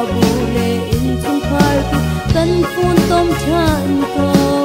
bule in chung khar kan phun tom chan ko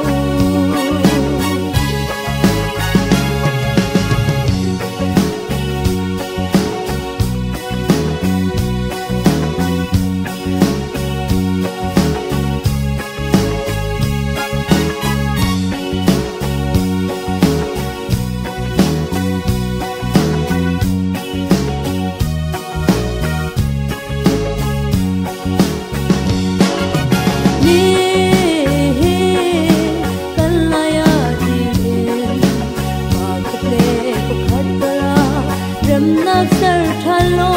nak sar thalo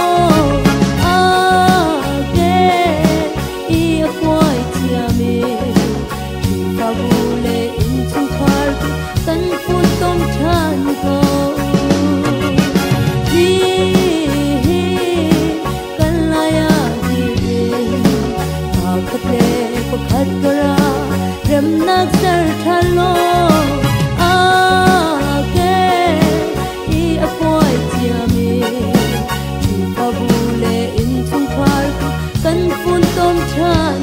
age I koi chiame thi pa bule in chung khar kan phun tom chan ko hi kan laya di pa khate ko khat kara rem nak sar thalo kan phun tom chan